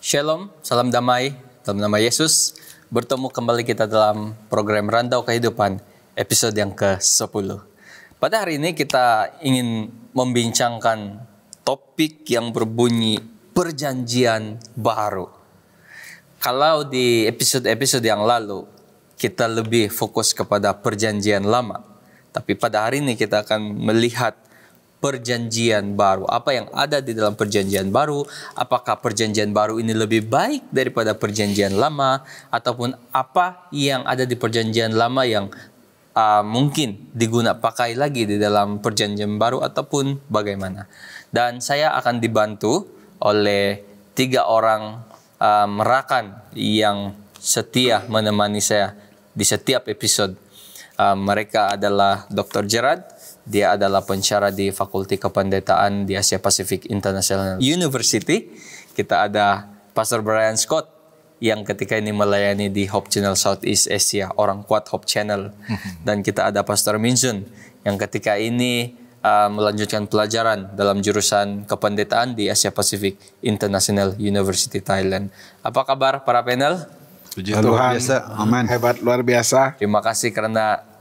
Shalom, salam damai dalam nama Yesus. Bertemu kembali kita dalam program Rantau Kehidupan episode yang ke-10. Pada hari ini kita ingin membincangkan topik yang berbunyi perjanjian baru. Kalau di episode-episode yang lalu kita lebih fokus kepada perjanjian lama, tapi pada hari ini kita akan melihat perjanjian baru. Apa yang ada di dalam perjanjian baru? Apakah perjanjian baru ini lebih baik daripada perjanjian lama? Ataupun apa yang ada di perjanjian lama yang mungkin pakai lagi di dalam perjanjian baru ataupun bagaimana? Dan saya akan dibantu oleh 3 orang rakan yang setia menemani saya di setiap episode. Mereka adalah Dr. Gerard. Dia adalah pensyarah di Fakulti Kependetaan di Asia Pacific International University. Kita ada Pastor Brian Scott yang ketika ini melayani di Hope Channel Southeast Asia, orang kuat Hope Channel. Dan kita ada Pastor Minjun yang ketika ini melanjutkan pelajaran dalam jurusan kependetaan di Asia Pacific International University Thailand. Apa kabar para panel? Puji Tuhan, amin. Hebat, luar biasa. Terima kasih karena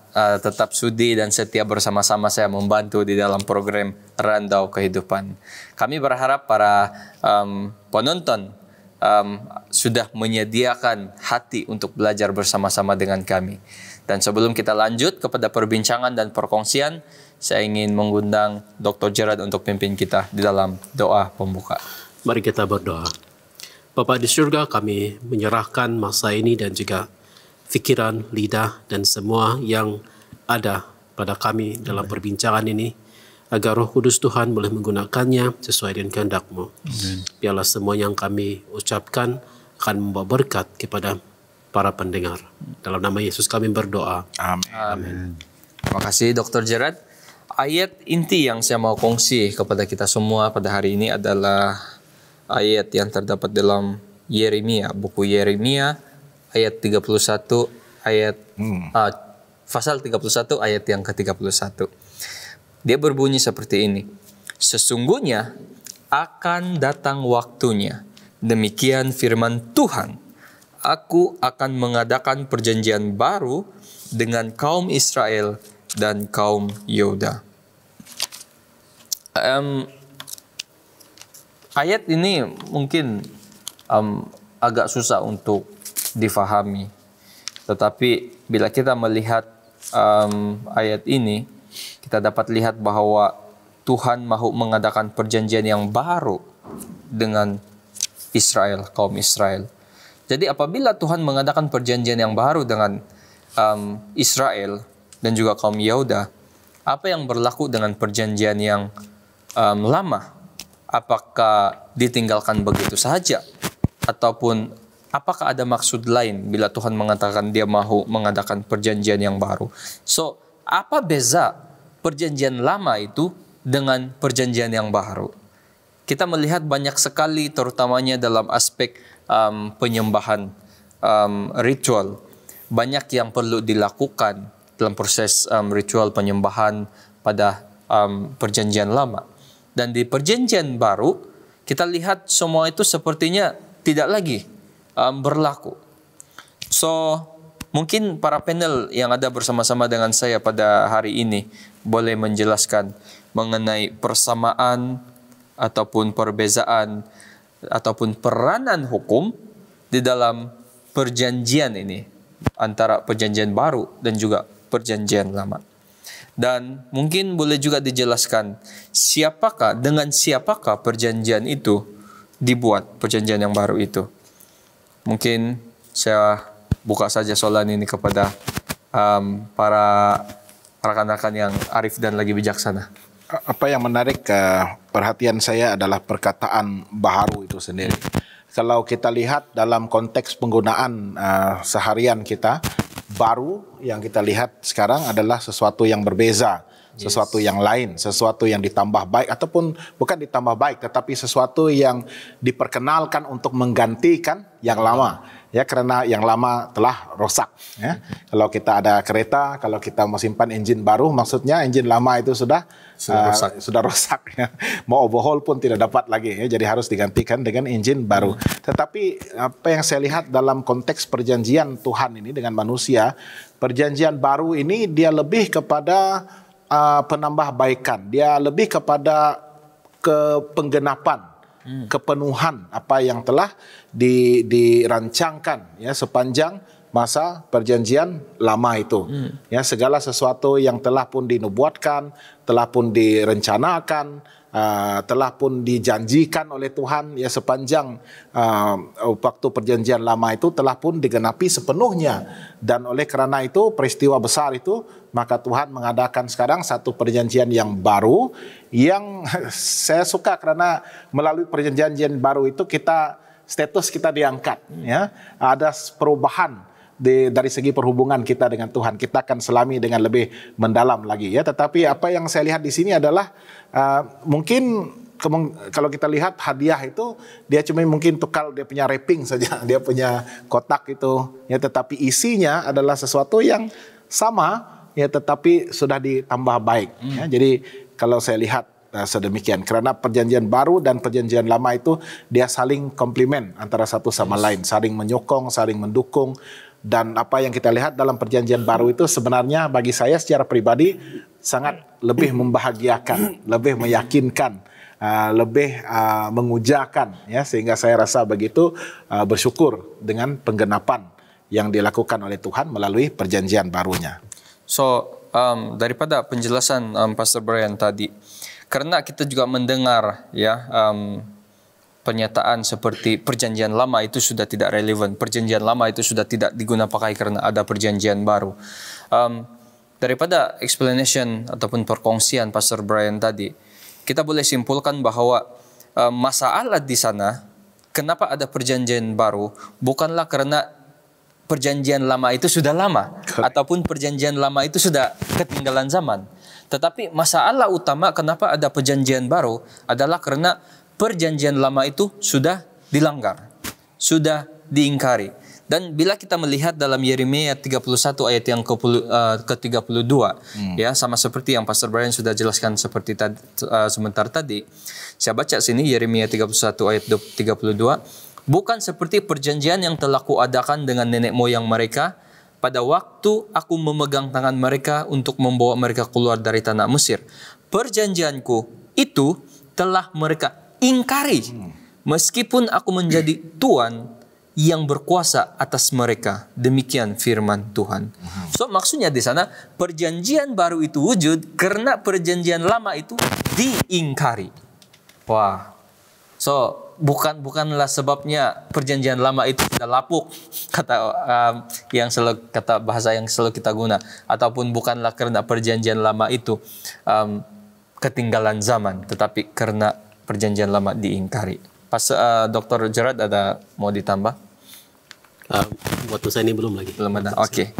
tetap sudi dan setia bersama-sama saya membantu di dalam program Rantau Kehidupan. Kami berharap para penonton sudah menyediakan hati untuk belajar bersama-sama dengan kami. Dan sebelum kita lanjut kepada perbincangan dan perkongsian, saya ingin mengundang Dr. Gerard untuk pimpin kita di dalam doa pembuka. Mari kita berdoa. Bapa di surga, kami menyerahkan masa ini dan juga fikiran, lidah, dan semua yang ada pada kami dalam perbincangan ini, agar Roh Kudus Tuhan boleh menggunakannya sesuai dengan kehendak-Mu. Biarlah semua yang kami ucapkan akan membawa berkat kepada para pendengar. Dalam nama Yesus kami berdoa. Amin. Terima kasih Dr. Gerard. Ayat inti yang saya mau kongsi kepada kita semua pada hari ini adalah ayat yang terdapat dalam Yeremia, buku Yeremia, ayat 31 pasal 31 ayat yang ke-31. Dia berbunyi seperti ini. Sesungguhnya akan datang waktunya, demikian firman Tuhan, aku akan mengadakan perjanjian baru dengan kaum Israel dan kaum Yehuda. Ayat ini mungkin agak susah untuk difahami. Tetapi bila kita melihat ayat ini, kita dapat lihat bahwa Tuhan mahu mengadakan perjanjian yang baru dengan Israel, kaum Israel. Jadi apabila Tuhan mengadakan perjanjian yang baru dengan Israel dan juga kaum Yehuda, apa yang berlaku dengan perjanjian yang lama? Apakah ditinggalkan begitu saja? Ataupun apakah ada maksud lain bila Tuhan mengatakan dia mahu mengadakan perjanjian yang baru? So, apa beza perjanjian lama itu dengan perjanjian yang baru? Kita melihat banyak sekali terutamanya dalam aspek penyembahan ritual. Banyak yang perlu dilakukan dalam proses ritual penyembahan pada perjanjian lama. Dan di perjanjian baru, kita lihat semua itu sepertinya tidak lagi berlaku. So, mungkin para panel yang ada bersama-sama dengan saya pada hari ini boleh menjelaskan mengenai persamaan ataupun perbezaan ataupun peranan hukum di dalam perjanjian ini antara perjanjian baru dan juga perjanjian lama. Dan mungkin boleh juga dijelaskan dengan siapakah perjanjian itu dibuat, perjanjian yang baru itu. Mungkin saya buka saja soalan ini kepada para rekan-rekan yang arif dan lagi bijaksana. Apa yang menarik perhatian saya adalah perkataan baru itu sendiri. Kalau kita lihat dalam konteks penggunaan seharian kita, baru yang kita lihat sekarang adalah sesuatu yang berbeza, sesuatu yang lain, sesuatu yang ditambah baik ataupun bukan ditambah baik, tetapi sesuatu yang diperkenalkan untuk menggantikan yang lama. ya, karena yang lama telah rosak. Ya. Kalau kita ada kereta, kalau kita mau simpan engine baru, maksudnya engine lama itu sudah rosak. Ya. Mau overhaul pun tidak dapat lagi, ya. Jadi harus digantikan dengan engine baru. Tetapi apa yang saya lihat dalam konteks perjanjian Tuhan ini dengan manusia, perjanjian baru ini dia lebih kepada penambahbaikan, dia lebih kepada penggenapan, kepenuhan apa yang telah dirancangkan ya sepanjang masa perjanjian lama itu. Ya, segala sesuatu yang telah pun dinubuatkan, telah pun direncanakan, telah pun dijanjikan oleh Tuhan ya sepanjang waktu perjanjian lama itu telah pun digenapi sepenuhnya. Dan oleh kerana itu peristiwa besar itu, maka Tuhan mengadakan sekarang satu perjanjian yang baru yang saya suka karena melalui perjanjian baru itu status kita diangkat, ya. Ada perubahan dari segi perhubungan kita dengan Tuhan. Kita akan selami dengan lebih mendalam lagi, ya. Tetapi apa yang saya lihat di sini adalah mungkin kalau kita lihat hadiah itu dia cuma mungkin tukar dia punya wrapping saja, dia punya kotak itu, ya. Tetapi isinya adalah sesuatu yang sama, ya, tetapi sudah ditambah baik. Ya. Jadi kalau saya lihat sedemikian, karena perjanjian baru dan perjanjian lama itu dia saling komplement antara satu sama lain, saling menyokong, saling mendukung. Dan apa yang kita lihat dalam perjanjian baru itu sebenarnya bagi saya secara pribadi sangat lebih membahagiakan, lebih meyakinkan, lebih mengujakan, ya, sehingga saya rasa begitu bersyukur dengan penggenapan yang dilakukan oleh Tuhan melalui perjanjian barunya. So, daripada penjelasan Pastor Brian tadi, karena kita juga mendengar ya pernyataan seperti perjanjian lama itu sudah tidak relevan, perjanjian lama itu sudah tidak diguna pakai karena ada perjanjian baru. Daripada explanation ataupun perkongsian Pastor Brian tadi, kita boleh simpulkan bahwa masalah di sana, kenapa ada perjanjian baru, bukanlah karena perjanjian lama itu sudah lama ataupun perjanjian lama itu sudah ketinggalan zaman. Tetapi masalah utama kenapa ada perjanjian baru adalah karena perjanjian lama itu sudah dilanggar, sudah diingkari. Dan bila kita melihat dalam Yeremia 31 ayat yang ke-32, ya, sama seperti yang Pastor Brian sudah jelaskan seperti sebentar tadi. Saya baca sini Yeremia 31 ayat 32. Bukan seperti perjanjian yang telah kuadakan dengan nenek moyang mereka pada waktu aku memegang tangan mereka untuk membawa mereka keluar dari tanah Mesir. Perjanjianku itu telah mereka ingkari, meskipun aku menjadi Tuhan yang berkuasa atas mereka. Demikian firman Tuhan. So, maksudnya di sana perjanjian baru itu wujud karena perjanjian lama itu diingkari. Wah. So, bukanlah sebabnya perjanjian lama itu sudah lapuk, kata bahasa yang selalu kita guna, ataupun bukanlah karena perjanjian lama itu ketinggalan zaman, tetapi karena perjanjian lama diingkari. Dr. Gerard ada mau ditambah? Waktu saya ini belum lagi. Belum ada. Oke.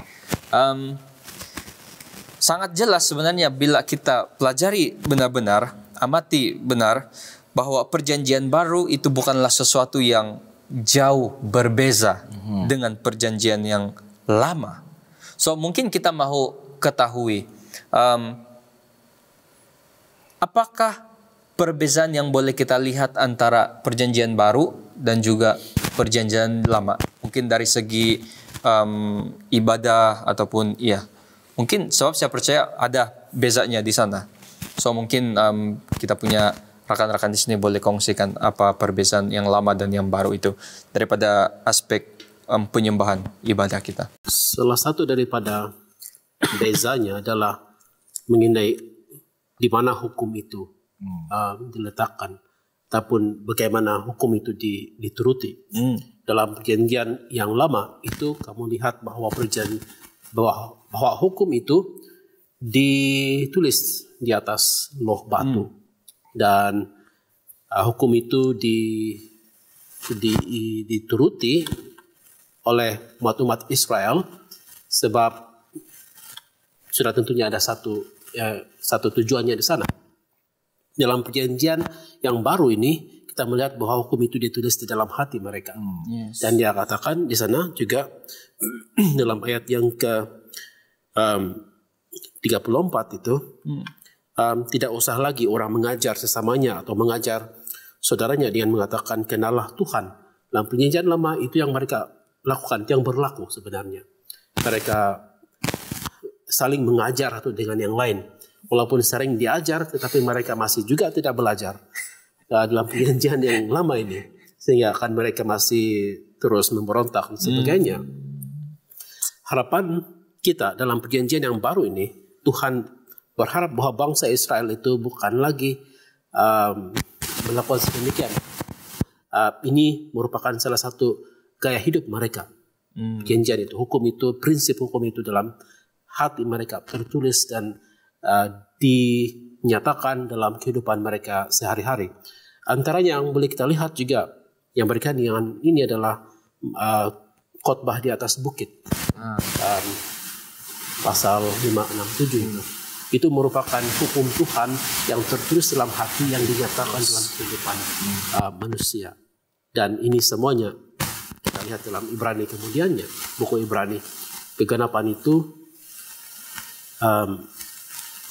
Sangat jelas sebenarnya bila kita pelajari benar-benar, amati benar, bahwa perjanjian baru itu bukanlah sesuatu yang jauh berbeza dengan perjanjian yang lama. So, mungkin kita mau ketahui apakah perbezaan yang boleh kita lihat antara perjanjian baru dan juga perjanjian lama. Mungkin dari segi ibadah ataupun mungkin sebab saya percaya ada bezanya di sana. So, mungkin kita punya rekan-rekan di sini boleh kongsikan apa perbedaan yang lama dan yang baru itu daripada aspek penyembahan ibadah kita. Salah satu daripada bezanya adalah mengenai di mana hukum itu diletakkan, ataupun bagaimana hukum itu dituruti. Dalam perjanjian yang lama itu kamu lihat bahwa bahwa hukum itu ditulis di atas loh batu. Dan hukum itu dituruti oleh umat Israel sebab sudah tentunya ada satu tujuannya di sana. Dalam perjanjian yang baru ini kita melihat bahwa hukum itu ditulis di dalam hati mereka. Yes. Dan dia katakan di sana juga dalam ayat yang ke 34 itu, tidak usah lagi orang mengajar sesamanya atau mengajar saudaranya dengan mengatakan kenallah Tuhan. Dalam perjanjian lama itu yang mereka lakukan, yang berlaku sebenarnya. Mereka saling mengajar satu dengan yang lain. Walaupun sering diajar, tetapi mereka masih juga tidak belajar dalam perjanjian yang lama ini. Sehingga akan mereka masih terus memberontak dan sebagainya. Harapan kita dalam perjanjian yang baru ini, Tuhan berharap bahwa bangsa Israel itu bukan lagi melakukan sedemikian. Ini merupakan salah satu gaya hidup mereka. Perjanjian itu, hukum itu, prinsip hukum itu dalam hati mereka tertulis dan dinyatakan dalam kehidupan mereka sehari-hari. Antaranya yang boleh kita lihat juga yang berkaitan dengan ini adalah khotbah di atas bukit. Pasal 567 itu merupakan hukum Tuhan yang tertulis dalam hati yang dinyatakan dalam kehidupan manusia. Dan ini semuanya kita lihat dalam Ibrani kemudiannya, buku Ibrani. Keganapan itu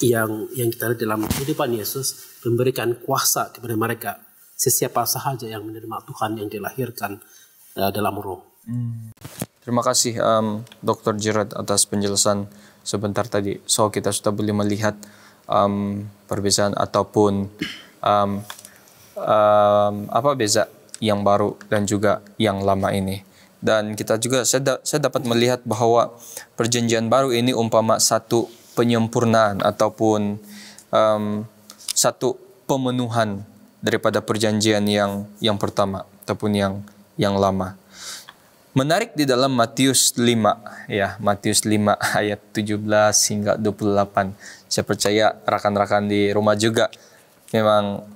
yang kita lihat dalam kehidupan Yesus memberikan kuasa kepada mereka, sesiapa sahaja yang menerima Tuhan yang dilahirkan dalam roh. Terima kasih Dr. Gerard atas penjelasan sebentar tadi. So kita sudah boleh melihat perbezaan ataupun apa beza yang baru dan juga yang lama ini. Dan kita juga saya dapat melihat bahwa perjanjian baru ini umpama satu penyempurnaan ataupun satu pemenuhan daripada perjanjian yang pertama ataupun yang lama. Menarik di dalam Matius 5 ya, Matius 5 ayat 17 hingga 28. Saya percaya rekan-rekan di rumah juga memang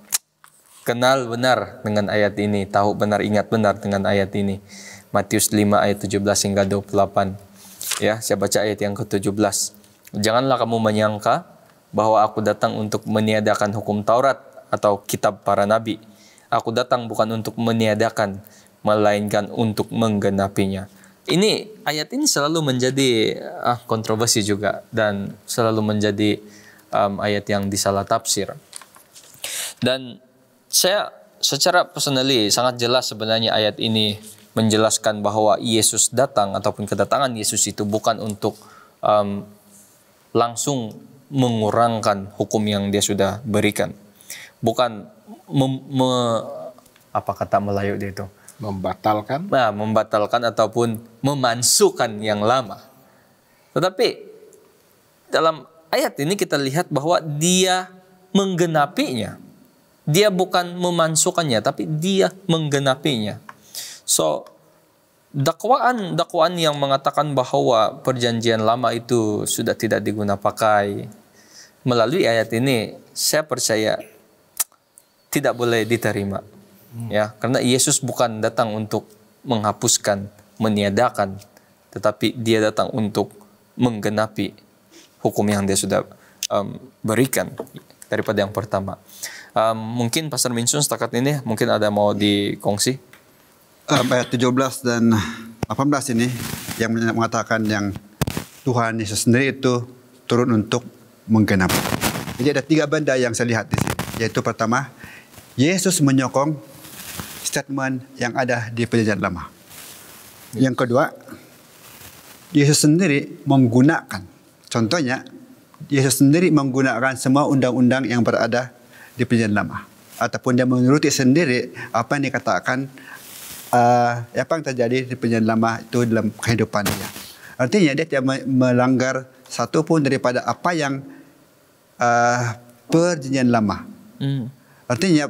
kenal benar dengan ayat ini, tahu benar, ingat benar dengan ayat ini. Matius 5 ayat 17 hingga 28. Ya, saya baca ayat yang ke-17. Janganlah kamu menyangka bahwa aku datang untuk meniadakan hukum Taurat atau kitab para nabi. Aku datang bukan untuk meniadakan, melainkan untuk menggenapinya. Ini ayat ini selalu menjadi kontroversi juga dan selalu menjadi ayat yang disalah tafsir. Dan saya secara personally sangat jelas sebenarnya ayat ini menjelaskan bahwa Yesus datang ataupun kedatangan Yesus itu bukan untuk langsung mengurangkan hukum yang dia sudah berikan. Bukan apa kata Melayu dia itu? Membatalkan? Nah, membatalkan ataupun memansukan yang lama. Tetapi dalam ayat ini kita lihat bahwa dia menggenapinya. Dia bukan memansukannya, tapi dia menggenapinya. So, dakwaan yang mengatakan bahwa perjanjian lama itu sudah tidak diguna pakai melalui ayat ini, saya percaya tidak boleh diterima. Ya, karena Yesus bukan datang untuk menghapuskan, meniadakan, tetapi dia datang untuk menggenapi hukum yang dia sudah berikan daripada yang pertama. Mungkin Pastor Minsun setakat ini mungkin ada mau dikongsi? Ayat 17 dan 18 ini yang mengatakan yang Tuhan Yesus sendiri itu turun untuk menggenapi. Jadi ada 3 benda yang saya lihat di sini. Yaitu pertama, Yesus menyokong statement yang ada di perjanjian lama. Yang kedua, Yesus sendiri menggunakan. Contohnya, Yesus sendiri menggunakan semua undang-undang yang berada di perjanjian lama. Ataupun dia menuruti sendiri apa yang dikatakan, apa yang terjadi di perjanjian lama itu dalam kehidupan dia. Artinya dia tidak melanggar satu pun daripada apa yang perjanjian lama. Artinya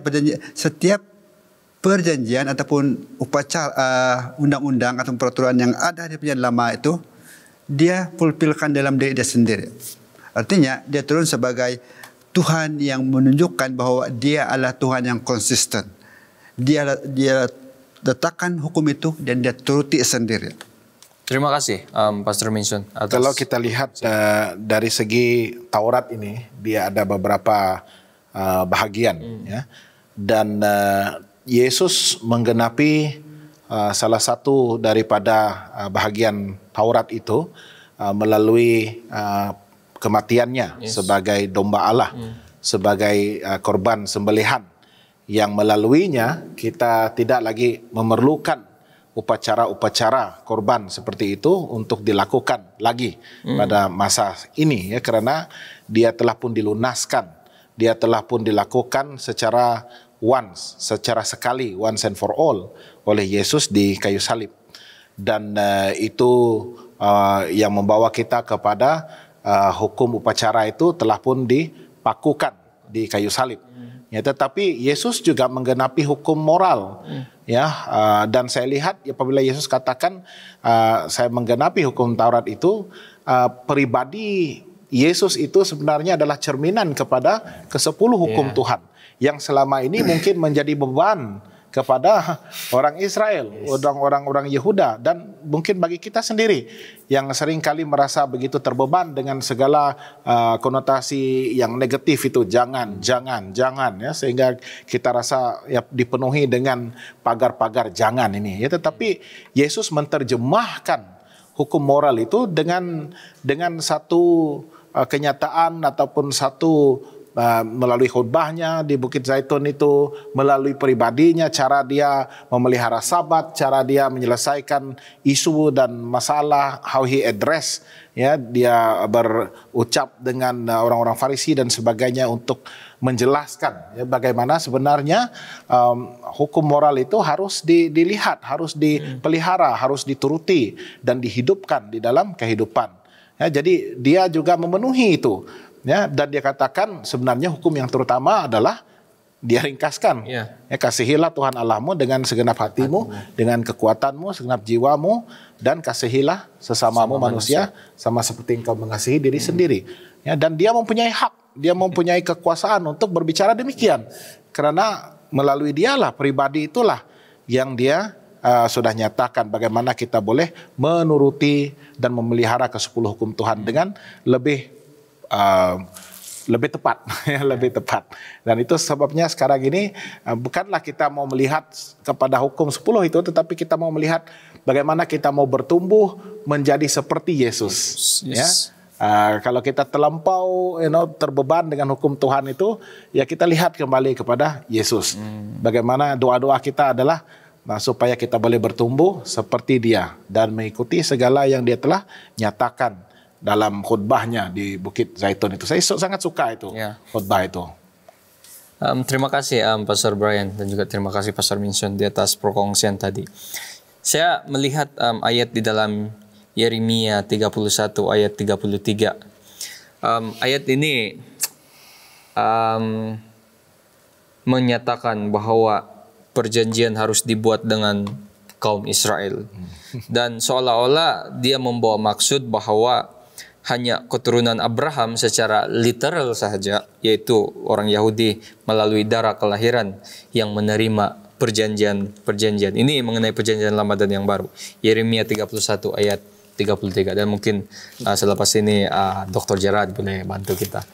setiap perjanjian ataupun upacara undang-undang atau peraturan yang ada di perjanjian lama itu dia fulfillkan dalam diri dia sendiri. Artinya dia turun sebagai Tuhan yang menunjukkan bahwa dia adalah Tuhan yang konsisten. Dia letakkan hukum itu dan dia turuti sendiri. Terima kasih Pastor Minsun. Kalau kita lihat dari segi Taurat ini, dia ada beberapa bahagian ya. Dan Yesus menggenapi salah satu daripada bahagian Taurat itu melalui kematiannya sebagai domba Allah, sebagai korban sembelihan, yang melaluinya kita tidak lagi memerlukan upacara-upacara korban seperti itu untuk dilakukan lagi pada masa ini, ya, karena dia telah pun dilunaskan, dia telah pun dilakukan secara secara sekali, once and for all oleh Yesus di kayu salib. Dan itu yang membawa kita kepada hukum upacara itu telah pun dipakukan di kayu salib. Ya, tetapi Yesus juga menggenapi hukum moral, ya. Dan saya lihat apabila Yesus katakan saya menggenapi hukum Taurat itu, pribadi Yesus itu sebenarnya adalah cerminan kepada ke-10 hukum Tuhan yang selama ini mungkin menjadi beban kepada orang Israel, orang-orang Yehuda, dan mungkin bagi kita sendiri yang sering kali merasa begitu terbeban dengan segala konotasi yang negatif itu, jangan ya, sehingga kita rasa ya dipenuhi dengan pagar-pagar jangan ini, ya. Tetapi Yesus menerjemahkan hukum moral itu dengan satu kenyataan ataupun satu melalui khutbahnya di Bukit Zaitun itu, melalui pribadinya, cara dia memelihara Sabat, cara dia menyelesaikan isu dan masalah, how he address, ya, dia berucap dengan orang-orang Farisi dan sebagainya untuk menjelaskan, ya, bagaimana sebenarnya hukum moral itu harus dilihat, harus dipelihara, harus dituruti dan dihidupkan di dalam kehidupan. Ya, jadi dia juga memenuhi itu. Ya, dan dia katakan sebenarnya hukum yang terutama adalah dia ringkaskan. Ya, kasihilah Tuhan Allahmu dengan segenap hatimu, dengan kekuatanmu, segenap jiwamu, dan kasihilah sesamamu manusia sama seperti engkau mengasihi diri sendiri. Ya, dan dia mempunyai hak, dia mempunyai kekuasaan untuk berbicara demikian, karena melalui dialah, pribadi itulah yang dia sudah nyatakan bagaimana kita boleh menuruti dan memelihara ke-10 hukum Tuhan dengan lebih tepat, lebih tepat. Dan itu sebabnya sekarang ini bukanlah kita mau melihat kepada hukum 10 itu, tetapi kita mau melihat bagaimana kita mau bertumbuh menjadi seperti Yesus. Ya. Kalau kita terlampau terbeban dengan hukum Tuhan itu, ya kita lihat kembali kepada Yesus. Bagaimana doa-doa kita adalah supaya kita boleh bertumbuh seperti Dia dan mengikuti segala yang Dia telah nyatakan dalam khutbahnya di Bukit Zaitun itu. Saya sangat suka itu, khutbah itu. Terima kasih Pastor Brian, dan juga terima kasih Pastor Minson di atas perkongsian tadi. Saya melihat ayat di dalam Yeremia 31 ayat 33. Ayat ini menyatakan bahwa perjanjian harus dibuat dengan kaum Israel. Dan seolah-olah dia membawa maksud bahwa hanya keturunan Abraham secara literal saja, yaitu orang Yahudi melalui darah kelahiran yang menerima perjanjian. Ini mengenai perjanjian lama dan yang baru. Yeremia 31 ayat 33. Dan mungkin selepas ini Dr. Gerard boleh bantu kita.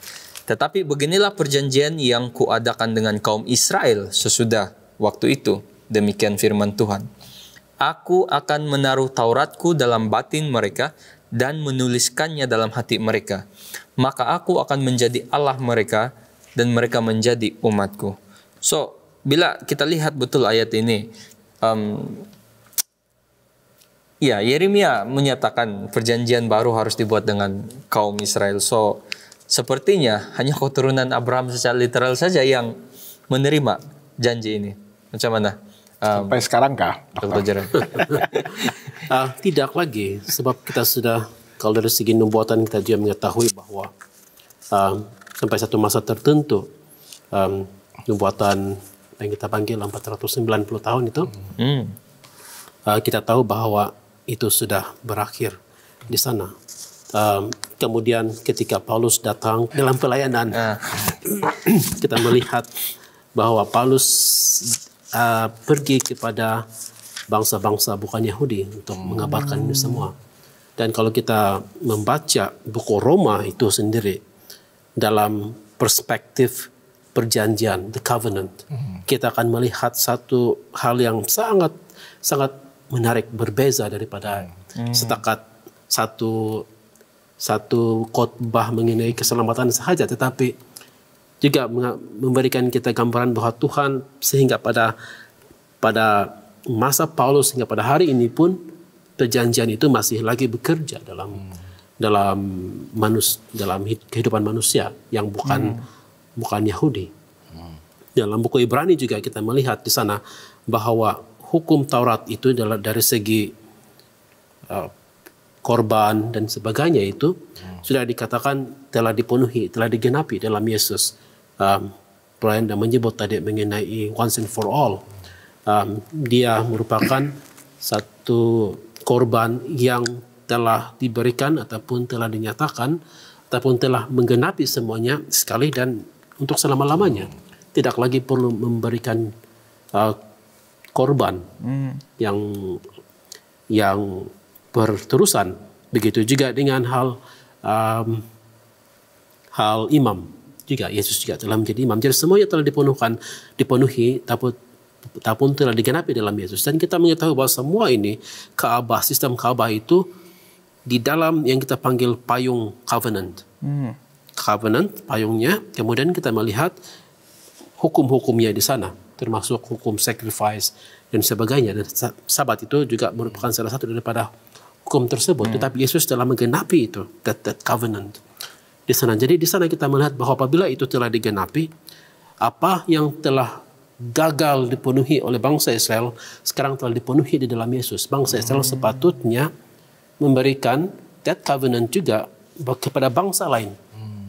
Tetapi beginilah perjanjian yang kuadakan dengan kaum Israel sesudah waktu itu. Demikian firman Tuhan. Aku akan menaruh Tauratku dalam batin mereka dan menuliskannya dalam hati mereka. Maka aku akan menjadi Allah mereka dan mereka menjadi umatku. So, bila kita lihat betul ayat ini, Yeremia menyatakan perjanjian baru harus dibuat dengan kaum Israel. So, sepertinya hanya keturunan Abraham secara literal saja yang menerima janji ini. Macam mana? Sampai sekarang kah, Dr. Tidak lagi, sebab kita sudah, kalau dari segi nubuatan kita juga mengetahui bahwa sampai satu masa tertentu nubuatan yang kita panggil 490 tahun itu, kita tahu bahwa itu sudah berakhir di sana. Kemudian ketika Paulus datang dalam pelayanan, kita melihat bahwa Paulus pergi kepada bangsa-bangsa bukan Yahudi untuk mengabarkan ini semua. Dan kalau kita membaca buku Roma itu sendiri dalam perspektif perjanjian, the covenant, kita akan melihat satu hal yang sangat menarik, berbeza daripada setakat satu khotbah mengenai keselamatan sahaja, tetapi juga memberikan kita gambaran bahwa Tuhan sehingga pada masa Paulus hingga pada hari ini pun perjanjian itu masih lagi bekerja dalam kehidupan manusia yang bukan Yahudi. Dalam buku Ibrani juga kita melihat di sana bahwa hukum Taurat itu dari segi korban dan sebagainya itu sudah dikatakan telah dipenuhi, telah digenapi dalam Yesus. Brian dah menyebut tadi mengenai once and for all. Dia merupakan satu korban yang telah diberikan ataupun telah dinyatakan ataupun telah menggenapi semuanya sekali dan untuk selama-lamanya. Tidak lagi perlu memberikan korban yang berterusan. Begitu juga dengan hal imam juga. Yesus juga telah menjadi imam. Jadi semuanya telah dipenuhi ataupun telah digenapi dalam Yesus. Dan kita mengetahui bahwa semua ini sistem Ka'bah itu di dalam yang kita panggil payung covenant. Covenant, payungnya. Kemudian kita melihat hukum-hukumnya di sana, termasuk hukum sacrifice dan sebagainya. Dan Sabat itu juga merupakan salah satu daripada hukum tersebut. Tetapi Yesus telah menggenapi itu, that covenant di sana. Jadi di sana kita melihat bahwa apabila itu telah digenapi, apa yang telah gagal dipenuhi oleh bangsa Israel sekarang telah dipenuhi di dalam Yesus. Bangsa Israel sepatutnya memberikan that covenant juga kepada bangsa lain.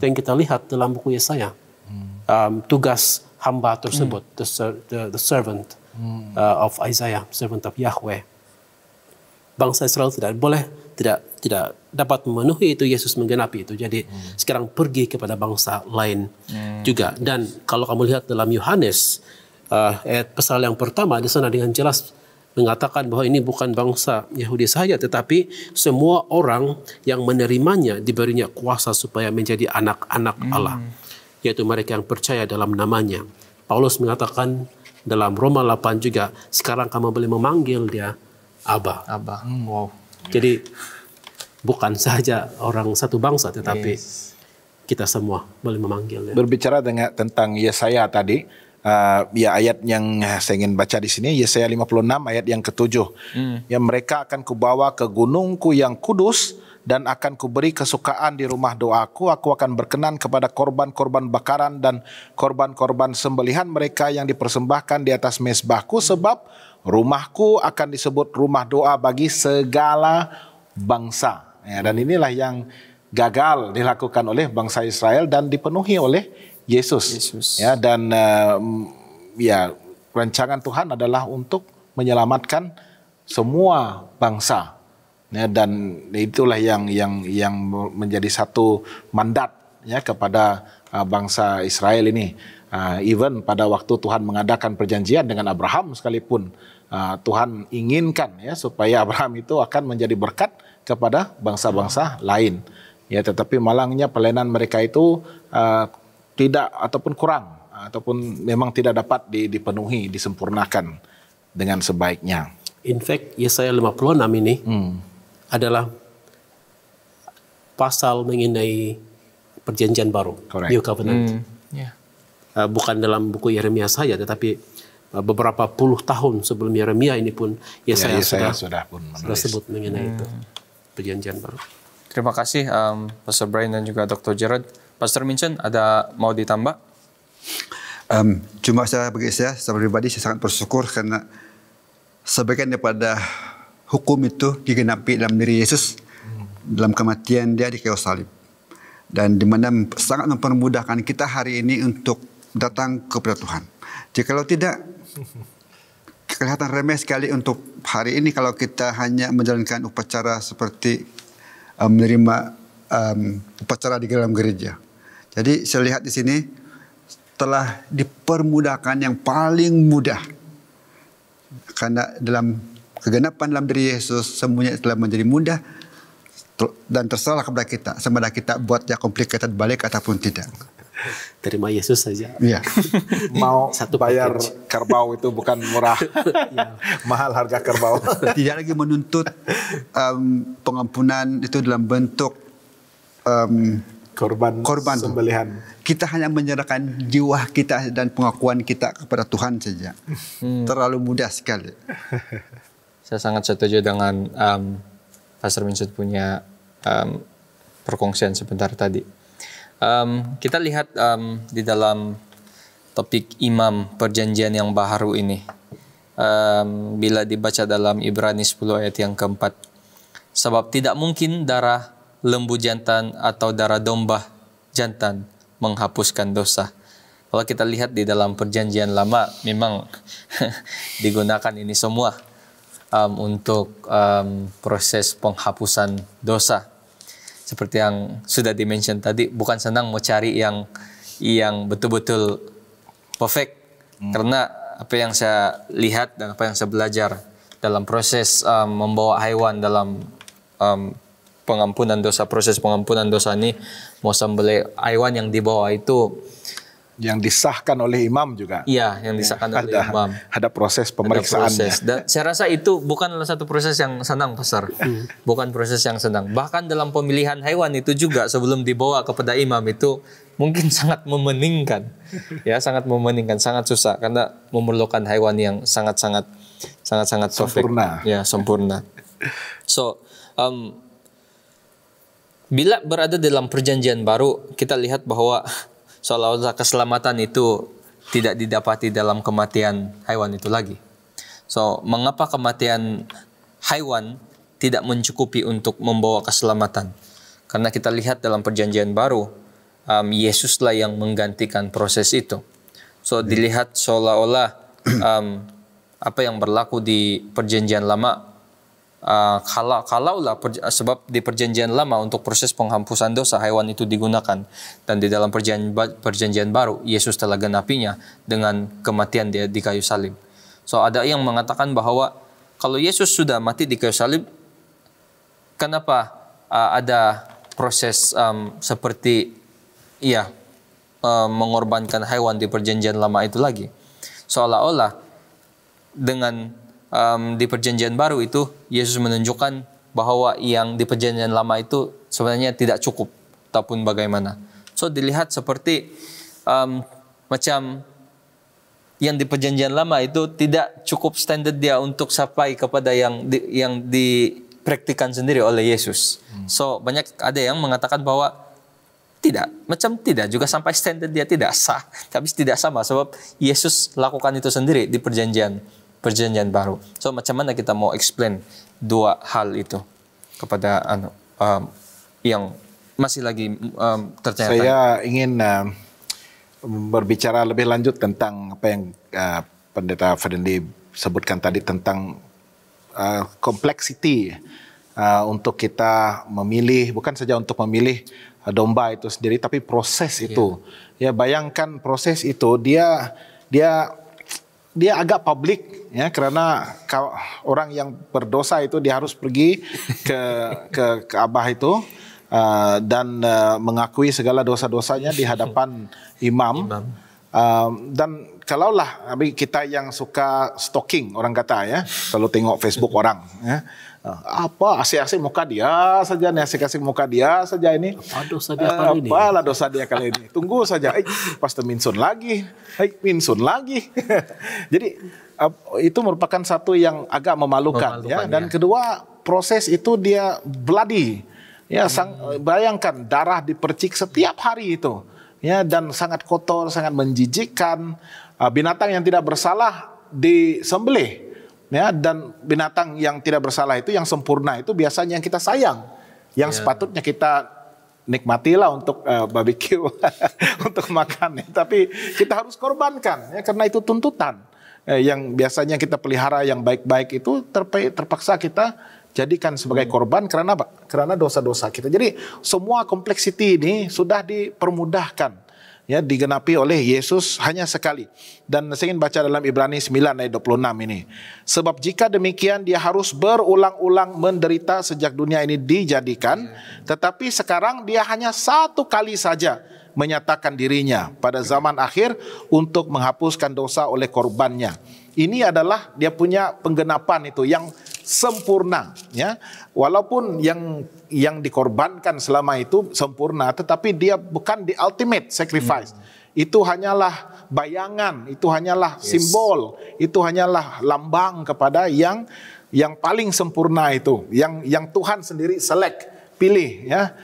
Yang kita lihat dalam buku Yesaya, tugas hamba tersebut, the servant of Isaiah, servant of Yahweh. Bangsa Israel tidak dapat memenuhi itu, Yesus menggenapi itu. Jadi sekarang pergi kepada bangsa lain juga. Dan kalau kamu lihat dalam Yohanes ayat pasal yang pertama, di sana dengan jelas mengatakan bahwa ini bukan bangsa Yahudi saja, tetapi semua orang yang menerimanya diberinya kuasa supaya menjadi anak-anak Allah, yaitu mereka yang percaya dalam namanya. Paulus mengatakan dalam Roma 8 juga, sekarang kamu boleh memanggil dia Abba. Wow. Jadi bukan saja orang satu bangsa, tetapi kita semua boleh memanggil dia. Berbicara tentang Yesaya tadi, ayat yang saya ingin baca di sini, Yesaya 56 ayat yang ke-7. Ya, mereka akan kubawa ke gunungku yang kudus dan akan kuberi kesukaan di rumah doaku. Aku akan berkenan kepada korban-korban bakaran dan korban-korban sembelihan mereka yang dipersembahkan di atas mezbahku, sebab rumahku akan disebut rumah doa bagi segala bangsa. Ya, dan inilah yang gagal dilakukan oleh bangsa Israel dan dipenuhi oleh Yesus. Ya, dan rancangan Tuhan adalah untuk menyelamatkan semua bangsa. Ya, dan itulah yang menjadi satu mandat ya kepada bangsa Israel ini. Even pada waktu Tuhan mengadakan perjanjian dengan Abraham sekalipun, Tuhan inginkan ya supaya Abraham itu akan menjadi berkat kepada bangsa-bangsa lain. Ya, tetapi malangnya pelayanan mereka itu tidak ataupun kurang ataupun memang tidak dapat dipenuhi, disempurnakan dengan sebaiknya. In fact, Yesaya 56 ini adalah pasal mengenai perjanjian baru, New Covenant. Bukan dalam buku Yeremia saja, tetapi beberapa puluh tahun sebelum Yeremia ini pun Yesaya sudah sebut mengenai itu, perjanjian baru. Terima kasih Pastor Brian dan juga Dr. Gerard. Pastor Vincent, ada mau ditambah? Cuma saya pribadi saya sangat bersyukur karena sebagian daripada hukum itu digenapi dalam diri Yesus dalam kematian dia di kayu salib, dan di mana sangat mempermudahkan kita hari ini untuk datang kepada Tuhan. Jikalau tidak, kelihatan remeh sekali untuk hari ini kalau kita hanya menjalankan upacara seperti menerima upacara di dalam gereja. Jadi saya lihat di sini telah dipermudahkan yang paling mudah, karena dalam kegenapan dalam diri Yesus semuanya telah menjadi mudah, dan terserah kepada kita sama ada kita buatnya complicated balik ataupun tidak. Terima Yesus saja. Iya. Mau Satu bayar package. kerbau itu bukan murah. Mahal harga kerbau. Tidak lagi menuntut pengampunan itu dalam bentuk Korban sembelihan. Kita hanya menyerahkan jiwa kita dan pengakuan kita kepada Tuhan saja. Terlalu mudah sekali. Saya sangat setuju dengan Pastor Vincent punya perkongsian sebentar tadi. Kita lihat di dalam topik imam perjanjian yang baru ini. Bila dibaca dalam Ibrani 10 ayat yang keempat. Sebab tidak mungkin darah lembu jantan atau darah domba jantan menghapuskan dosa. Kalau kita lihat di dalam perjanjian lama memang digunakan ini semua untuk proses penghapusan dosa. Seperti yang sudah dimention tadi, bukan senang mau cari yang betul-betul perfect. Karena apa yang saya lihat dan apa yang saya belajar dalam proses membawa hewan dalam pengampunan dosa, proses pengampunan dosa ini, mau sembelih hewan yang dibawa itu Yang disahkan oleh imam juga. iya, yang disahkan oleh imam. Ada proses pemeriksaan. Dan saya rasa itu bukanlah satu proses yang senang, Pastor. Bukan proses yang senang. Bahkan dalam pemilihan hewan itu juga sebelum dibawa kepada imam itu mungkin sangat memeningkan. Ya, sangat memeningkan, sangat susah karena memerlukan hewan yang sangat-sangat Sempurna. Ya, sempurna. So, bila berada dalam perjanjian baru, kita lihat bahwa seolah-olah keselamatan itu tidak didapati dalam kematian hewan itu lagi. So, mengapa kematian hewan tidak mencukupi untuk membawa keselamatan? Karena kita lihat dalam perjanjian baru, Yesuslah yang menggantikan proses itu. So, dilihat seolah-olah apa yang berlaku di perjanjian lama, sebab di perjanjian lama untuk proses penghapusan dosa hewan itu digunakan, dan di dalam perjanjian baru Yesus telah genapinya dengan kematian dia di kayu salib. So ada yang mengatakan bahwa kalau Yesus sudah mati di kayu salib, kenapa ada proses seperti mengorbankan hewan di perjanjian lama itu lagi? Seolah-olah dengan di perjanjian baru itu Yesus menunjukkan bahwa yang di perjanjian lama itu sebenarnya tidak cukup ataupun bagaimana. So dilihat seperti macam yang di perjanjian lama itu tidak cukup standar dia untuk sampai kepada yang dipraktikkan sendiri oleh Yesus. So banyak ada yang mengatakan bahwa tidak juga sampai standar dia tidak sah, tapi tidak sama sebab Yesus lakukan itu sendiri di perjanjian baru. So macam mana kita mau explain dua hal itu kepada yang masih lagi tertanya-tanya? Saya ingin berbicara lebih lanjut tentang apa yang Pendeta Fedendi sebutkan tadi tentang kompleksiti untuk kita memilih, bukan saja untuk memilih domba itu sendiri, tapi proses itu. Ya, bayangkan proses itu dia agak publik, ya, karena orang yang berdosa itu dia harus pergi ke Abah itu dan mengakui segala dosa-dosanya di hadapan imam. Dan kalaulah kita yang suka stalking, orang kata ya, kalau tengok Facebook orang, ya, apa asik-asik muka dia saja nih, asik-asik muka dia saja ini. Apa dosa dia kali ini? Apalah dosa dia kali ini. Tunggu saja, Pastor Minsun lagi, Minsun lagi. Jadi itu merupakan satu yang agak memalukan ya. Dan kedua, proses itu dia bloody. Ya, bayangkan darah dipercik setiap hari itu. Ya, dan sangat kotor, sangat menjijikkan. Binatang yang tidak bersalah disembelih. Ya, dan binatang yang tidak bersalah itu, yang sempurna itu biasanya yang kita sayang, yang sepatutnya kita nikmatilah untuk barbecue, untuk makan. Tapi kita harus korbankan, ya, karena itu tuntutan. Yang biasanya kita pelihara yang baik-baik itu terpaksa kita jadikan sebagai korban karena dosa-dosa kita. Jadi semua kompleksiti ini sudah dipermudahkan, ya, digenapi oleh Yesus hanya sekali. Dan saya ingin baca dalam Ibrani 9 ayat 26 ini. Sebab jika demikian dia harus berulang-ulang menderita sejak dunia ini dijadikan, tetapi sekarang dia hanya satu kali saja menyatakan dirinya pada zaman akhir untuk menghapuskan dosa oleh korbannya. Ini adalah dia punya penggenapan itu yang sempurna, ya. Walaupun yang dikorbankan selama itu sempurna, tetapi dia bukan the ultimate sacrifice. Itu hanyalah bayangan, itu hanyalah simbol, itu hanyalah lambang kepada yang paling sempurna itu, yang Tuhan sendiri select, pilih, ya.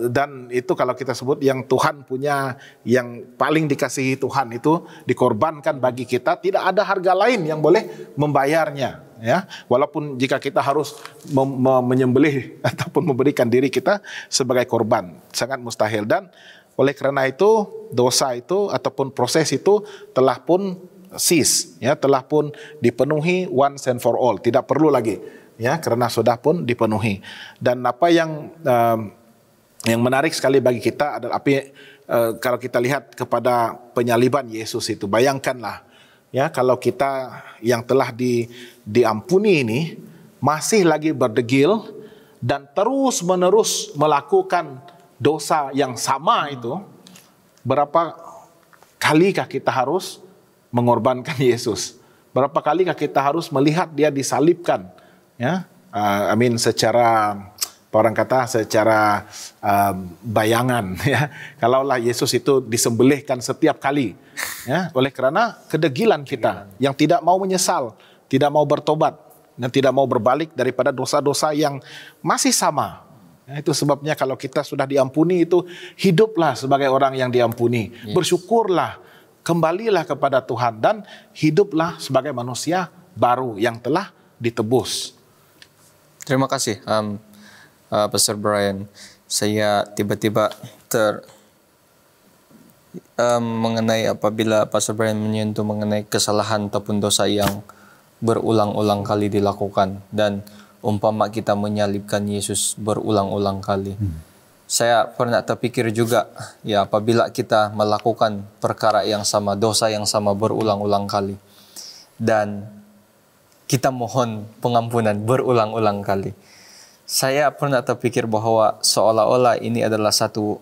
Dan itu kalau kita sebut yang Tuhan punya, yang paling dikasihi Tuhan itu dikorbankan bagi kita, tidak ada harga lain yang boleh membayarnya, ya. Walaupun jika kita harus menyembelih ataupun memberikan diri kita sebagai korban, sangat mustahil. Dan oleh karena itu dosa itu ataupun proses itu telah pun cease, ya, telah pun dipenuhi once and for all, tidak perlu lagi, ya, karena sudah pun dipenuhi. Dan apa yang menarik sekali bagi kita adalah kalau kita lihat kepada penyaliban Yesus itu, bayangkanlah, ya, kalau kita yang telah diampuni ini masih lagi berdegil dan terus menerus melakukan dosa yang sama itu, berapa kalikah kita harus mengorbankan Yesus? Berapa kalikah kita harus melihat dia disalibkan, ya? Secara orang kata secara bayangan, ya. Kalaulah Yesus itu disembelihkan setiap kali, ya, oleh karena kedegilan kita yang tidak mau menyesal, tidak mau bertobat, dan tidak mau berbalik daripada dosa-dosa yang masih sama. Ya, itu sebabnya kalau kita sudah diampuni itu, hiduplah sebagai orang yang diampuni. Yes. Bersyukurlah, kembalilah kepada Tuhan, dan hiduplah sebagai manusia baru yang telah ditebus. Terima kasih, Pastor Brian. Saya tiba-tiba mengenai apabila Pastor Brian menyentuh mengenai kesalahan ataupun dosa yang berulang-ulang kali dilakukan, dan umpama kita menyalibkan Yesus berulang-ulang kali. Saya pernah terpikir juga, ya, apabila kita melakukan perkara yang sama, dosa yang sama berulang-ulang kali, dan kita mohon pengampunan berulang-ulang kali, saya pernah terpikir bahwa seolah-olah ini adalah satu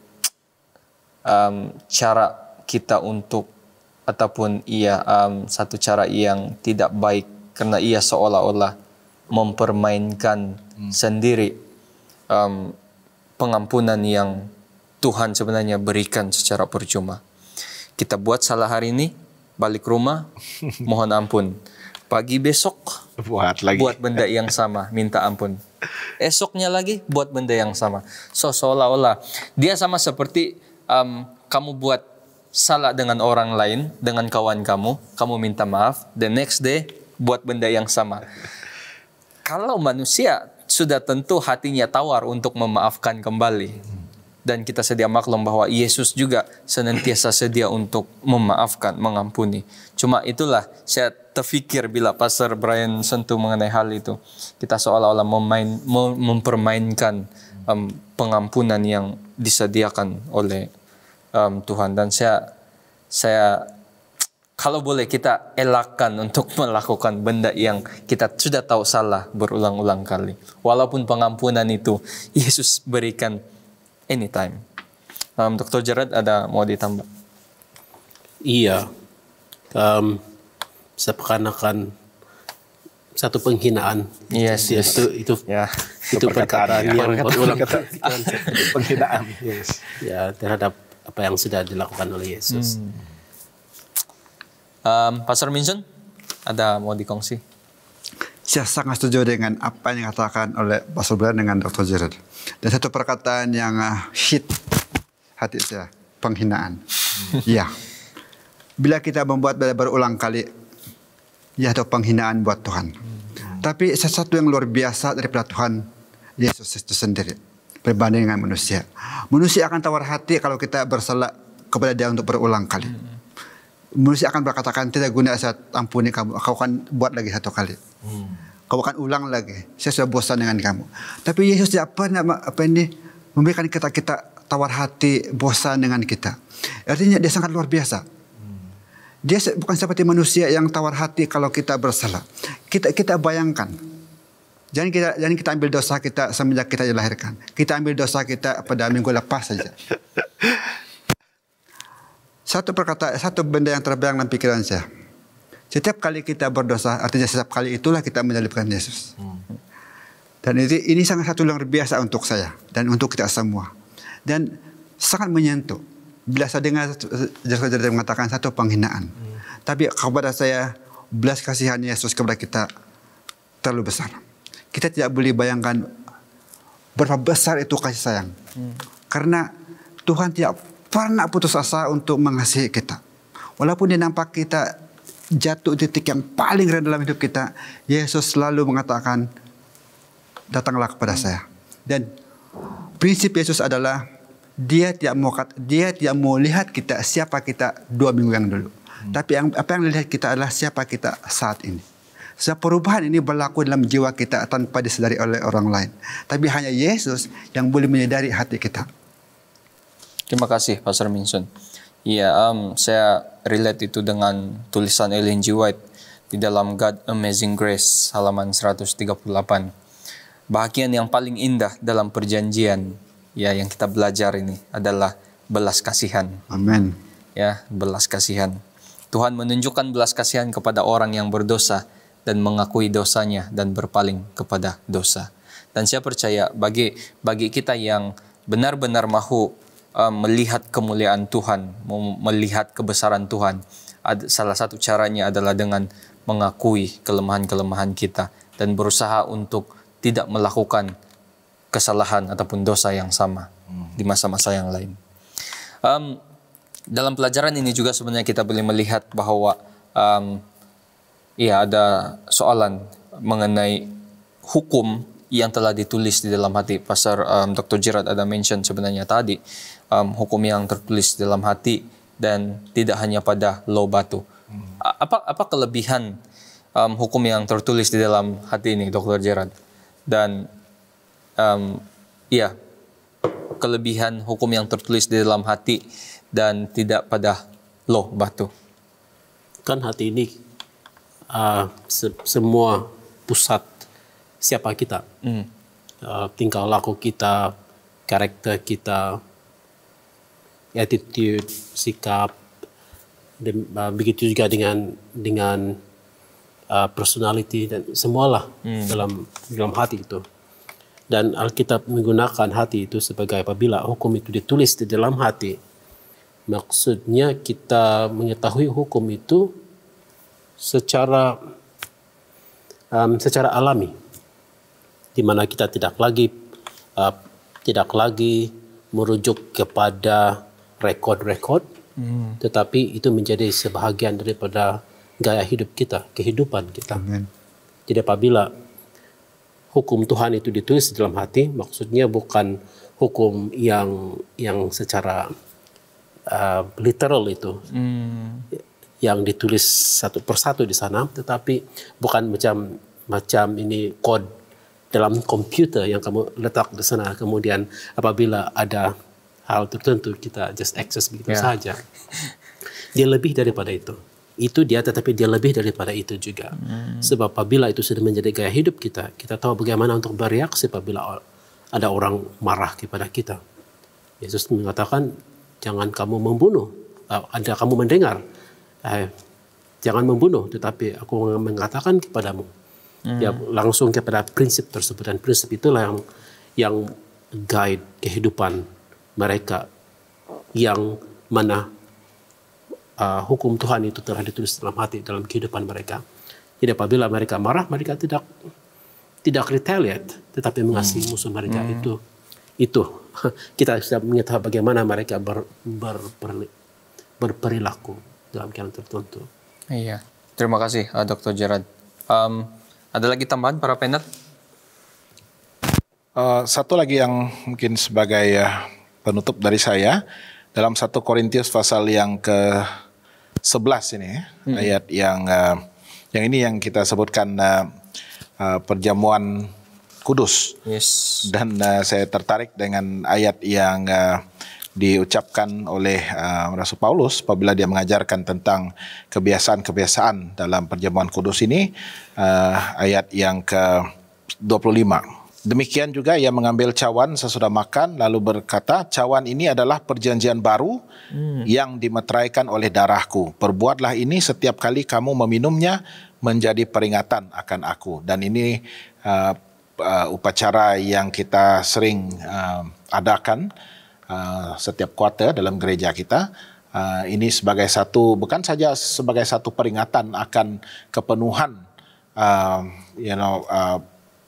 cara kita untuk, ataupun satu cara yang tidak baik, karena ia seolah-olah mempermainkan sendiri pengampunan yang Tuhan sebenarnya berikan secara percuma. Kita buat salah hari ini, balik rumah, mohon ampun. Pagi besok, buat benda yang sama, minta ampun. Esoknya lagi, buat benda yang sama. Seolah-olah dia sama seperti kamu buat salah dengan orang lain, dengan kawan kamu minta maaf, the next day, buat benda yang sama. Kalau manusia sudah tentu hatinya tawar untuk memaafkan kembali. Dan kita sedia maklum bahwa Yesus juga senantiasa sedia untuk memaafkan, mengampuni. Cuma itulah saya terfikir bila Pastor Brian sentuh mengenai hal itu. Kita seolah-olah mempermainkan pengampunan yang disediakan oleh Tuhan. Dan saya kalau boleh kita elakkan untuk melakukan benda yang kita sudah tahu salah berulang-ulang kali. Walaupun pengampunan itu Yesus berikan anytime. Dr. Gerard ada mau ditambah? Iya. Seakan-akan satu penghinaan. Yes. Itu perkataan yang berulang penghinaan. Yes. Ya, terhadap apa yang sudah dilakukan oleh Yesus. Pastor Minson, ada mau dikongsi? Saya sangat setuju dengan apa yang dikatakan oleh Pastor Brian dengan Dr. Gerard. Dan satu perkataan yang hit hati saya, penghinaan. Ya, bila kita membuat berulang kali, ya itu penghinaan buat Tuhan. Tapi sesuatu yang luar biasa daripada Tuhan Yesus itu sendiri berbanding dengan manusia. Manusia akan tawar hati kalau kita bersalah kepada Dia untuk berulang kali. Manusia akan berkatakan, tidak guna saya ampuni kamu, kau akan buat lagi satu kali. Kau akan ulang lagi, saya sudah bosan dengan kamu. Tapi Yesus tidak pernah memberikan kita tawar hati, bosan dengan kita. Artinya dia sangat luar biasa. Dia bukan seperti manusia yang tawar hati kalau kita bersalah. Kita bayangkan. Jangan kita ambil dosa kita semenjak kita dilahirkan. Kita ambil dosa kita pada minggu lepas saja. satu benda yang terbayang dalam pikiran saya. Setiap kali kita berdosa, artinya setiap kali itulah kita menyalibkan Yesus. Dan ini sangat satu luar biasa untuk saya dan untuk kita semua. Dan sangat menyentuh. Bila saya dengar saudara mengatakan satu penghinaan. Tapi kepada saya, belas kasihan Yesus kepada kita terlalu besar. Kita tidak boleh bayangkan berapa besar itu kasih sayang. Karena Tuhan tidak pernah putus asa untuk mengasihi kita. Walaupun dia nampak kita jatuh di titik yang paling rendah dalam hidup kita, Yesus selalu mengatakan, datanglah kepada saya. Dan prinsip Yesus adalah dia tidak mau lihat kita siapa kita 2 minggu yang dulu. Tapi apa yang dilihat kita adalah siapa kita saat ini. Sebab perubahan ini berlaku dalam jiwa kita tanpa disadari oleh orang lain. Tapi hanya Yesus yang boleh menyadari hati kita. Terima kasih Pastor Minson. Ya, saya relate itu dengan tulisan Ellen G. White di dalam God Amazing Grace halaman 138. Bahagian yang paling indah dalam perjanjian ya yang kita belajar ini adalah belas kasihan. Amin. Ya, belas kasihan. Tuhan menunjukkan belas kasihan kepada orang yang berdosa dan mengakui dosanya dan berpaling kepada dosa. Dan saya percaya bagi kita yang benar-benar mahu melihat kemuliaan Tuhan, melihat kebesaran Tuhan, salah satu caranya adalah dengan mengakui kelemahan-kelemahan kita dan berusaha untuk tidak melakukan kesalahan ataupun dosa yang sama di masa-masa yang lain. Dalam pelajaran ini juga sebenarnya kita boleh melihat bahwa ada soalan mengenai hukum yang telah ditulis di dalam hati. Pastor Dr. Gerard ada mention sebenarnya tadi, hukum yang tertulis di dalam hati dan tidak hanya pada law batu. Apa kelebihan hukum yang tertulis di dalam hati ini, Dr. Gerard? Dan kelebihan hukum yang tertulis di dalam hati dan tidak pada law batu. Kan hati ini semua pusat siapa kita, tingkah laku kita, karakter kita, attitude, sikap, dan begitu juga dengan personality dan semualah dalam hati itu. Dan Alkitab menggunakan hati itu sebagai apabila hukum itu ditulis di dalam hati, maksudnya kita mengetahui hukum itu secara alami, di mana kita tidak lagi merujuk kepada rekod-rekod, tetapi itu menjadi sebahagian daripada gaya hidup kita, kehidupan kita. Amen. Jadi apabila hukum Tuhan itu ditulis di dalam hati, maksudnya bukan hukum yang secara literal itu, yang ditulis satu persatu di sana, tetapi bukan macam ini kod dalam komputer yang kamu letak di sana, kemudian apabila ada hal tertentu kita just access begitu saja. Dia lebih daripada itu. Itu dia, tetapi dia lebih daripada itu juga. Sebab apabila itu sudah menjadi gaya hidup kita, kita tahu bagaimana untuk bereaksi apabila ada orang marah kepada kita. Yesus mengatakan, jangan kamu membunuh. Ada kamu mendengar, jangan membunuh, tetapi aku mengatakan kepadamu. Ya, langsung kepada prinsip tersebut, dan prinsip itulah yang guide kehidupan mereka, yang mana hukum Tuhan itu telah ditulis dalam hati, dalam kehidupan mereka. Jadi apabila mereka marah, mereka tidak retaliate, tetapi mengasihi musuh mereka. Itu kita bisa mengetahui bagaimana mereka berperilaku dalam keadaan tertentu. Iya, terima kasih Dr. Gerard. Ada lagi tambahan para panel? Satu lagi yang mungkin sebagai penutup dari saya, dalam 1 Korintius pasal yang ke-11 ini, ayat yang ini yang kita sebutkan perjamuan kudus. Yes. Dan saya tertarik dengan ayat yang diucapkan oleh Rasul Paulus apabila dia mengajarkan tentang kebiasaan-kebiasaan dalam perjamuan kudus ini, ayat yang ke-25. Demikian juga ia mengambil cawan sesudah makan lalu berkata, cawan ini adalah perjanjian baru yang dimeteraikan oleh darahku. Perbuatlah ini setiap kali kamu meminumnya menjadi peringatan akan aku. Dan ini upacara yang kita sering adakan setiap kuartal dalam gereja kita. Ini sebagai satu, bukan saja sebagai satu peringatan akan kepenuhan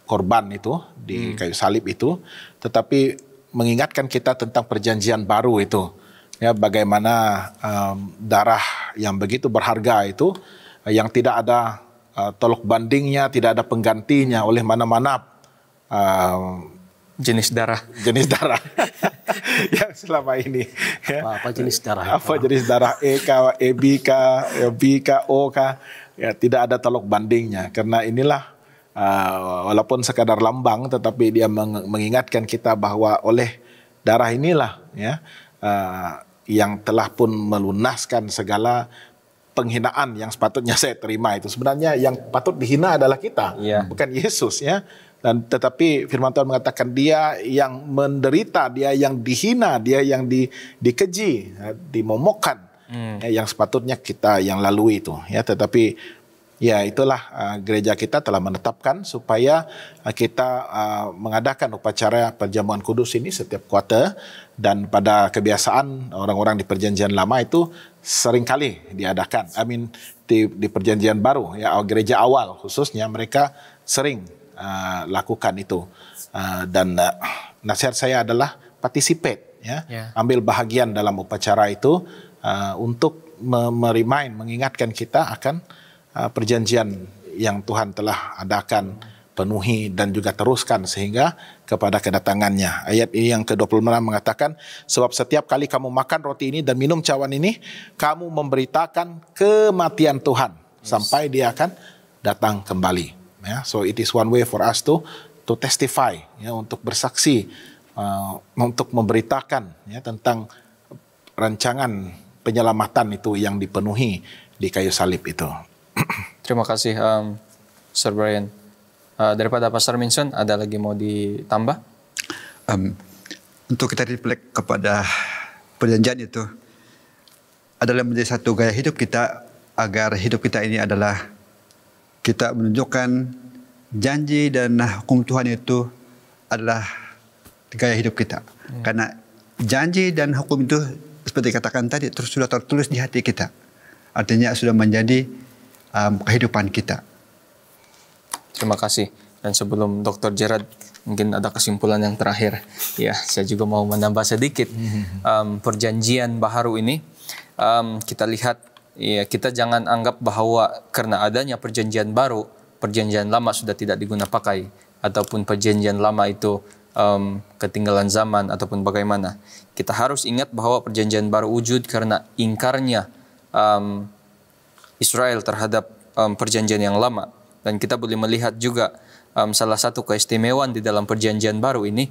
korban itu di kayu salib itu, tetapi mengingatkan kita tentang perjanjian baru itu, ya, bagaimana darah yang begitu berharga itu, yang tidak ada tolok bandingnya, tidak ada penggantinya oleh mana-mana jenis darah yang selama ini, ya. Apa jenis darah? Apa jenis darah, E kah, AB kah, B kah, O kah, ya, tidak ada tolok bandingnya. Karena inilah walaupun sekadar lambang, tetapi dia mengingatkan kita bahwa oleh darah inilah, ya, yang telah pun melunaskan segala penghinaan yang sepatutnya saya terima itu. Sebenarnya yang patut dihina adalah kita, bukan Yesus, ya. Dan tetapi firman Tuhan mengatakan dia yang menderita, dia yang dihina, dia yang dikeji, dimomokkan, ya, yang sepatutnya kita yang lalui itu, ya. Tetapi ya, itulah gereja kita telah menetapkan supaya kita mengadakan upacara perjamuan kudus ini setiap kuartal. Dan pada kebiasaan orang-orang di perjanjian lama itu seringkali diadakan. Di perjanjian baru, ya, gereja awal khususnya mereka sering lakukan itu. Dan nasihat saya adalah participate, ya, ambil bahagian dalam upacara itu untuk mengingatkan kita akan perjanjian yang Tuhan telah adakan, penuhi dan juga teruskan sehingga kepada kedatangannya. Ayat ini yang ke-26 mengatakan, sebab setiap kali kamu makan roti ini dan minum cawan ini, kamu memberitakan kematian Tuhan sampai dia akan datang kembali. Ya, so it is one way for us to testify, ya, untuk bersaksi, untuk memberitakan, ya, tentang rancangan penyelamatan itu yang dipenuhi di kayu salib itu. Terima kasih Sir Brian. Daripada Pastor Minson, ada lagi mau ditambah? Untuk kita reflect kepada perjanjian itu adalah menjadi satu gaya hidup kita, agar hidup kita ini adalah kita menunjukkan janji dan hukum Tuhan itu adalah gaya hidup kita. Karena janji dan hukum itu seperti katakan tadi sudah tertulis di hati kita. Artinya sudah menjadi kehidupan kita. Terima kasih. Dan sebelum Dr. Gerard mungkin ada kesimpulan yang terakhir, ya, saya juga mau menambah sedikit. Perjanjian baru ini kita lihat, ya, kita jangan anggap bahwa karena adanya perjanjian baru, perjanjian lama sudah tidak diguna pakai, ataupun perjanjian lama itu ketinggalan zaman ataupun bagaimana. Kita harus ingat bahwa perjanjian baru wujud karena ingkarnya Israel terhadap perjanjian yang lama. Dan kita boleh melihat juga salah satu keistimewaan di dalam perjanjian baru ini,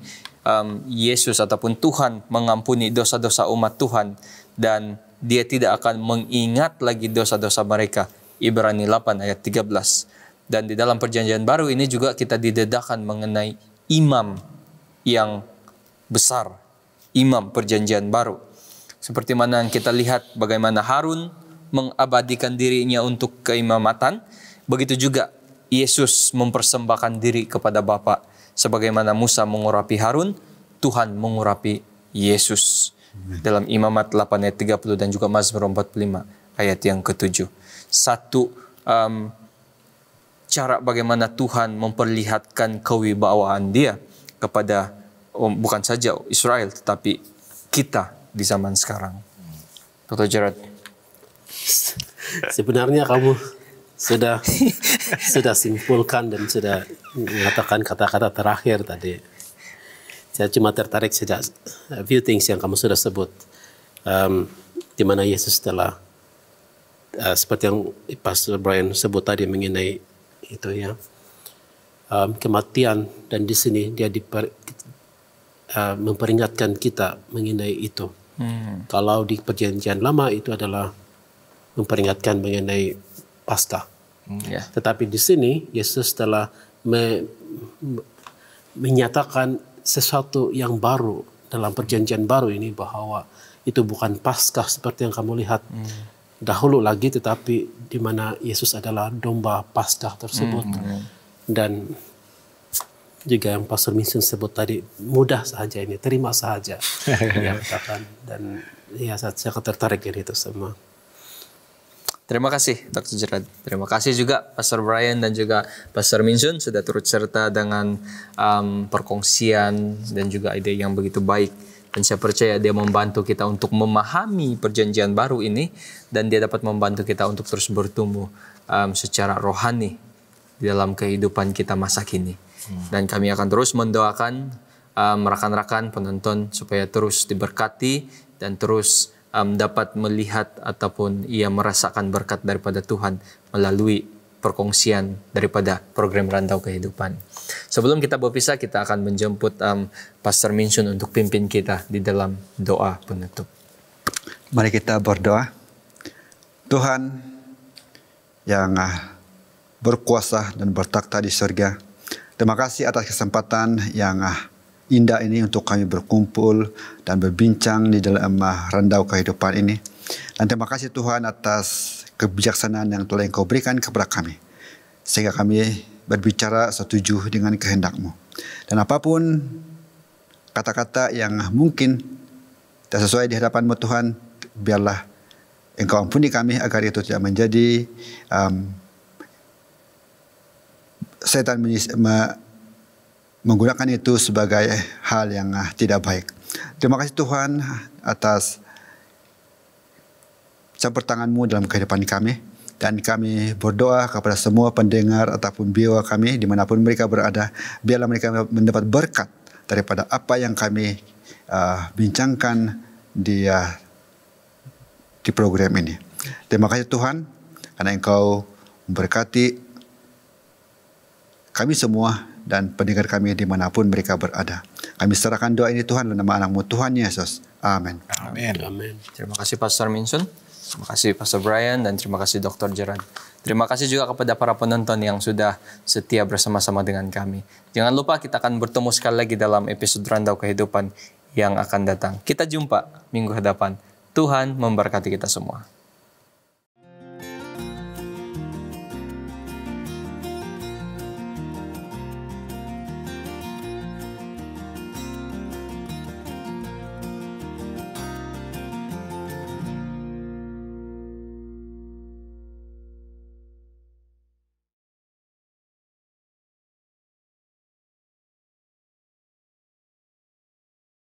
Yesus ataupun Tuhan mengampuni dosa-dosa umat Tuhan dan dia tidak akan mengingat lagi dosa-dosa mereka. Ibrani 8 ayat 13. Dan di dalam perjanjian baru ini juga kita didedahkan mengenai imam yang besar, imam perjanjian baru. Seperti mana yang kita lihat bagaimana Harun mengabadikan dirinya untuk keimamatan, begitu juga Yesus mempersembahkan diri kepada Bapa. Sebagaimana Musa mengurapi Harun, Tuhan mengurapi Yesus. Dalam Imamat 8 ayat 30 dan juga Mazmur 45 ayat yang ke-7. Satu cara bagaimana Tuhan memperlihatkan kewibawaan dia kepada bukan saja Israel tetapi kita di zaman sekarang. Dr. Gerard. Sebenarnya kamu sudah simpulkan dan sudah mengatakan kata-kata terakhir tadi. Saya cuma tertarik saja few things yang kamu sudah sebut, di mana Yesus telah seperti yang Pastor Brian sebut tadi mengenai itu, ya, kematian, dan di sini dia memperingatkan kita mengenai itu. Kalau di perjanjian lama itu adalah memperingatkan mengenai Paskah. Tetapi di sini Yesus telah menyatakan sesuatu yang baru dalam perjanjian baru ini, bahwa itu bukan Paskah seperti yang kamu lihat dahulu lagi, tetapi di mana Yesus adalah domba Paskah tersebut. Dan juga yang Pastor Vincent sebut tadi, mudah saja ini, terima saja dia katakan. Dan ya, saya tertarik ini itu semua. Terima kasih Dr. Gerard. Terima kasih juga Pastor Brian dan juga Pastor Minsun sudah turut serta dengan perkongsian dan juga ide yang begitu baik. Dan saya percaya dia membantu kita untuk memahami perjanjian baru ini, dan dia dapat membantu kita untuk terus bertumbuh secara rohani di dalam kehidupan kita masa kini. Dan kami akan terus mendoakan rekan-rekan penonton supaya terus diberkati dan terus dapat melihat ataupun ia merasakan berkat daripada Tuhan melalui perkongsian daripada program Rantau Kehidupan. Sebelum kita berpisah, kita akan menjemput Pastor Minsun untuk pimpin kita di dalam doa penutup. Mari kita berdoa. Tuhan yang berkuasa dan bertakhta di surga, terima kasih atas kesempatan yang indah ini untuk kami berkumpul dan berbincang di dalam Rantau Kehidupan ini. Dan terima kasih Tuhan atas kebijaksanaan yang telah Engkau berikan kepada kami, sehingga kami berbicara setuju dengan kehendak-Mu. Dan apapun kata-kata yang mungkin tidak sesuai di hadapan-Mu Tuhan, biarlah Engkau ampuni kami agar itu tidak menjadi setan menggunakan itu sebagai hal yang tidak baik. Terima kasih Tuhan atas campur tangan-Mu dalam kehidupan kami. Dan kami berdoa kepada semua pendengar ataupun biwa kami dimanapun mereka berada. Biarlah mereka mendapat berkat daripada apa yang kami bincangkan di program ini. Terima kasih Tuhan karena Engkau memberkati kami semua dan pendengar kami dimanapun mereka berada. Kami serahkan doa ini Tuhan dalam nama anak-Mu Tuhan Yesus. Amin. Amin. Terima kasih Pastor Minsun, terima kasih Pastor Brian, dan terima kasih Dr. Gerard. Terima kasih juga kepada para penonton yang sudah setia bersama-sama dengan kami. Jangan lupa kita akan bertemu sekali lagi dalam episode Rantau Kehidupan yang akan datang. Kita jumpa minggu hadapan. Tuhan memberkati kita semua.